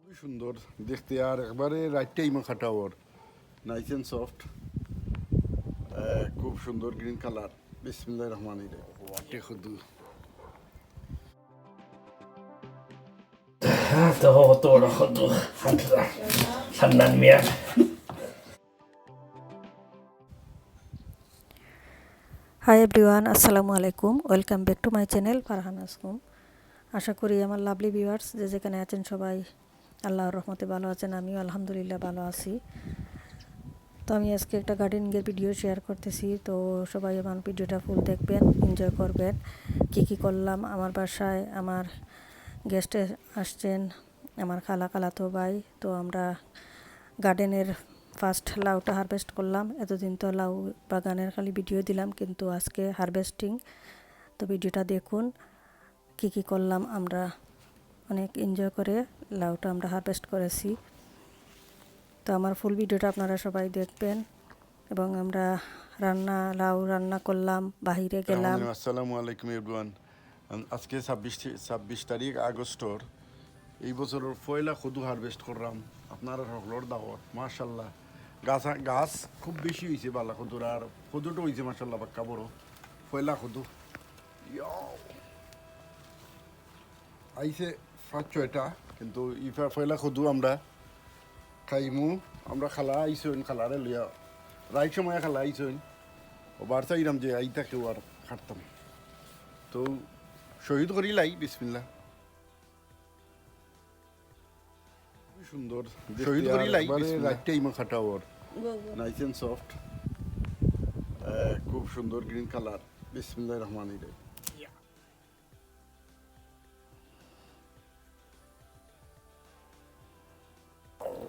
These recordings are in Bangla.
খুবই সুন্দর দেখতে আর একবারে রাইট টাইমে খাটাওয়ার নাইস এন্ড সফট খুব সুন্দর গ্রিন কালার বিসমিল্লাহির রহমানির রহিম ওয়াটে খুদু তো তোরা হতো সান্নান মিয়া হাই এভরিওয়ান, আসসালামু আলাইকুম। Welcome back to my channel Farhana's home. আশা করি আমার লাভলি ভিউয়ার্স যে যেখানে আছেন সবাই আল্লাহর রহমতে ভালো আছেন। আমিও আলহামদুলিল্লাহ ভালো আছি। তো আমি আজকে একটা গার্ডেনিংয়ের ভিডিও শেয়ার করতেছি, তো সবাই আমার ভিডিওটা ফুল দেখবেন, এনজয় করবেন। কি করলাম আমার বাসায়, আমার গেস্টে আসছেন, আমার খালাতো ভাই। তো আমরা গার্ডেনের ফার্স্ট লাউটা হারভেস্ট করলাম। এতদিন তো লাউ বাগানের খালি ভিডিও দিলাম, কিন্তু আজকে হারভেস্টিং। তো ভিডিওটা দেখুন কি করলাম। আমরা অনেক এনজয় করে লাউটা আমরা হারভেস্ট করেছি। তো আমার ফুল ভিডিওটা আপনারা সবাই দেখবেন। এবং আমরা লাউ রান্না করলাম, বাহিরে গেলাম। আসসালামু আলাইকুম এভরিওয়ান। আজকে 26 তারিখ আগস্টর এই বছরের পয়লা খুদু হারভেস্ট করলাম আপনারা সকলের দাওয়াত। মাশাল্লাহ গাছ খুব বেশি হয়েছে বালা খুদুর, আর খুদুটা হয়েছে মাশাল্লাহ পাক্কা বড় পয়লা খুদু আইছে 5-6টা, কিন্তু ইফা পয়লা খুদু আমরা খাইমু। আমরা খালা আইসইন, খালারে লইয়া রাইট সময় খালা আইসইন ও বার চাইলাম যে আইতা কেউ আর খাটতাম। তো শহীদ করি লাই বিসমিল্লাহ। খুবই সুন্দর শহীদ করি লাই রাইট টাইমে খাটাওয়ার নাইস এন্ড সফট খুব সুন্দর গ্রিন কালার বিসমিল্লাহির রহমানির রহিম।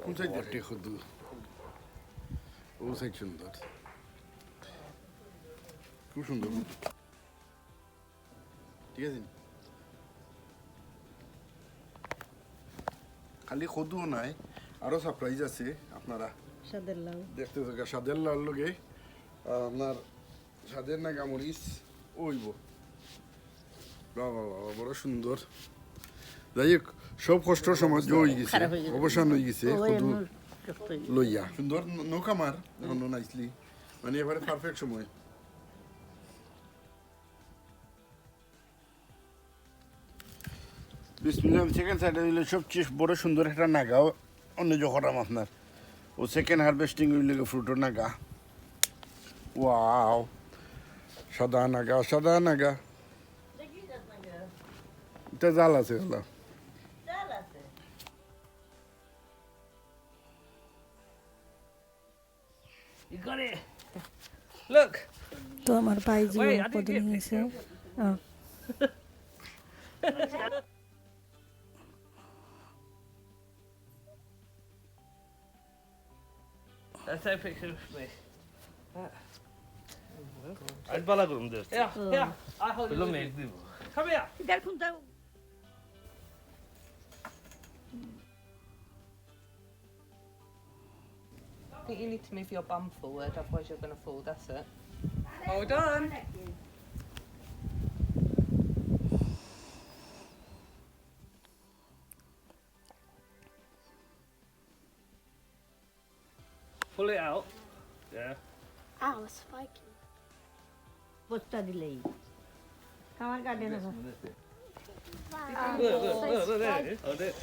কোন সাইড দেখতে খুদু ও সাইড সুন্দর, খুব সুন্দর। ঠিক আছে, খালি খুদুও নাই, আরো সারপ্রাইজ আছে আপনারা সাদের লাউ দেখতে থাকা। সাদের লাউর লগে আপনার সাদের না গামরিচ ওইব বাবা বাবা বড় সুন্দর। যাই হোক, সব কষ্টর সমাজ হয়ে গেছে, অবসান হয়ে গেছে। খুদু লইয়া সুন্দর নৌকা মার এখন নাইসলি, মানে এবারে পারফেক্ট সময়। বিসমিল্লাহ। সেকেন্ড সাইডে হইলে সবচেয়ে বড় সুন্দর একটা নাগাও অন্য যখন আপনার ও সেকেন্ড হারভেস্টিং হইলে ফ্রুটের নাগা। ওয়াও, সাদা নাগা এটা জাল আছে হলো। You got it. Look. তো আমার ভাইজি পদে নিয়েছে। Let's take a picture of me. I'd bala gurum der. Yeah. I hold Belum you. ek দিব. Come here. I think you need to move your bum forward, otherwise you're going to fall. That's it. Hold on. Pull it out. Yeah. Ow, it's spiking. বস্তা দিলেই আমার গার্ডেনে Look, there it is. Oh, there.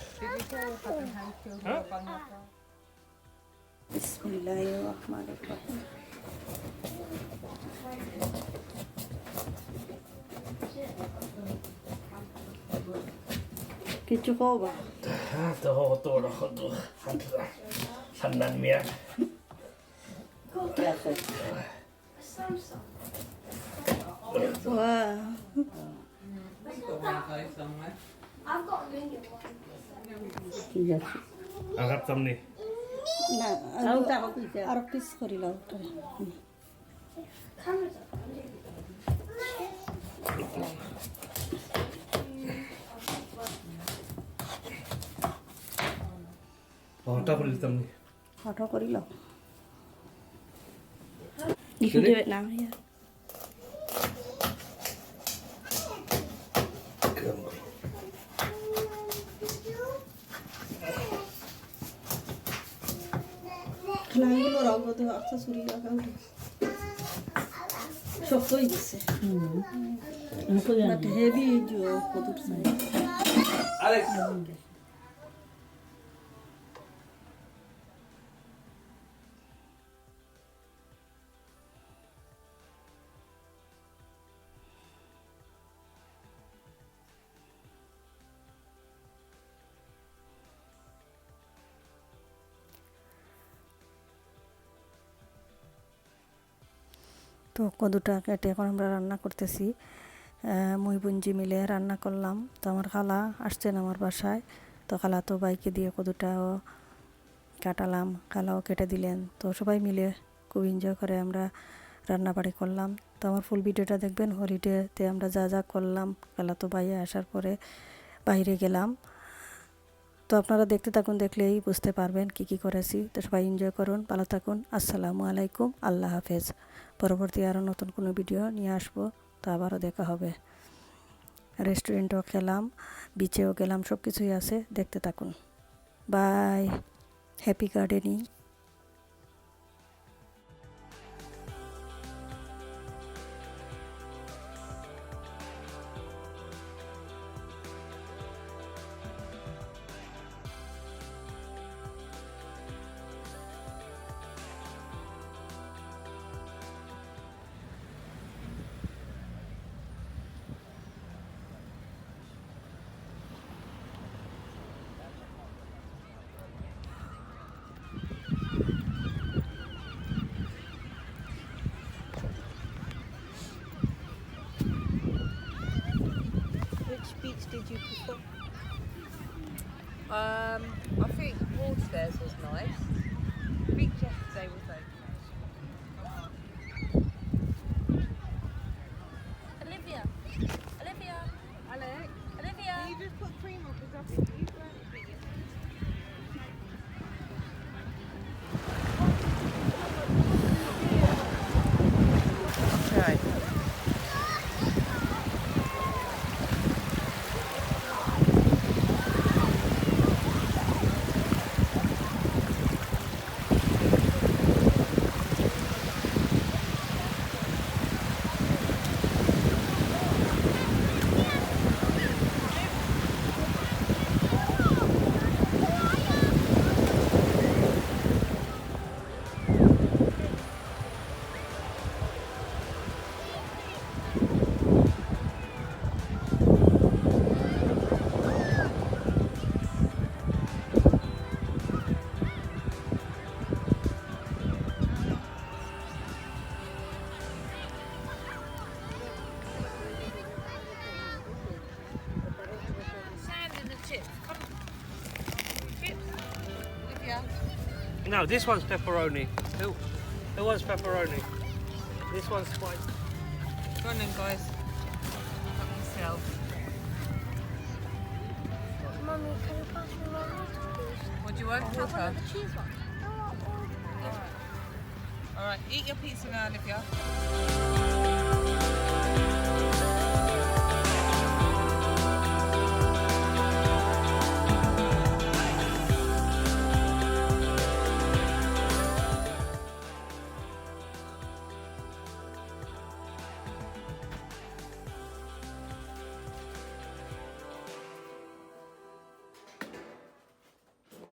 বিসমিল্লাহির রহমানির রহিম। কিছু কবা তো তোরা হতো সান্নান মিয়া I've got a million ones. ঠিক আছে Angkat samni. না আর পিস করিলাম ওটা। Cameras up. Angkat boleh samni. Photo করিল You can do it now, yeah. লাইগুলো রাখবো তো আচ্ছা ছুরি রাখা শক্ত হয়ে গেছে বাট হেভি কদুর চাই Alex. তো কদুটা কেটে এখন আমরা রান্না করতেছি মই বুঞ্জি মিলে রান্না করলাম। তো আমার খালা আসছেন আমার বাসায়, তো খালা তো বাইকে দিয়ে কদুটাও কাটালাম, খালাও কেটে দিলেন। তো সবাই মিলে খুব এনজয় করে আমরা রান্নাবাড়ি করলাম। তো আমার ফুল ভিডিওটা দেখবেন। হলিডেতে আমরা যা যা করলাম, খালা তো বাইরে আসার পরে বাইরে গেলাম। তো আপনারা দেখতে থাকুন, দেখলেই বুঝতে পারবেন কি কি করেছি। তো সবাই এনজয় করুন, ভালো থাকুন। আসসালামু আলাইকুম, আল্লাহ হাফেজ। পরবর্তী আরও নতুন কোনো ভিডিও নিয়ে আসবো, তো আবারও দেখা হবে। রেস্টুরেন্টেও খেলাম, বিচেও গেলাম, সব কিছুই আছে, দেখতে থাকুন। Bye, happy gardening. Which beach did you prefer? I think Broadstairs was nice. Beach yesterday was okay. Olivia. Olivia. Alex, Olivia. can you just put cream on because I think you burnt a bit yesterday. Right. No, this one's pepperoni. Who wants pepperoni? This one's white. Go on then, guys. Help yourself. Mummy, can you pass me my water, please? What do you want? I want Water? the cheese one. I want all the Alright, eat your pizza now, Olivia.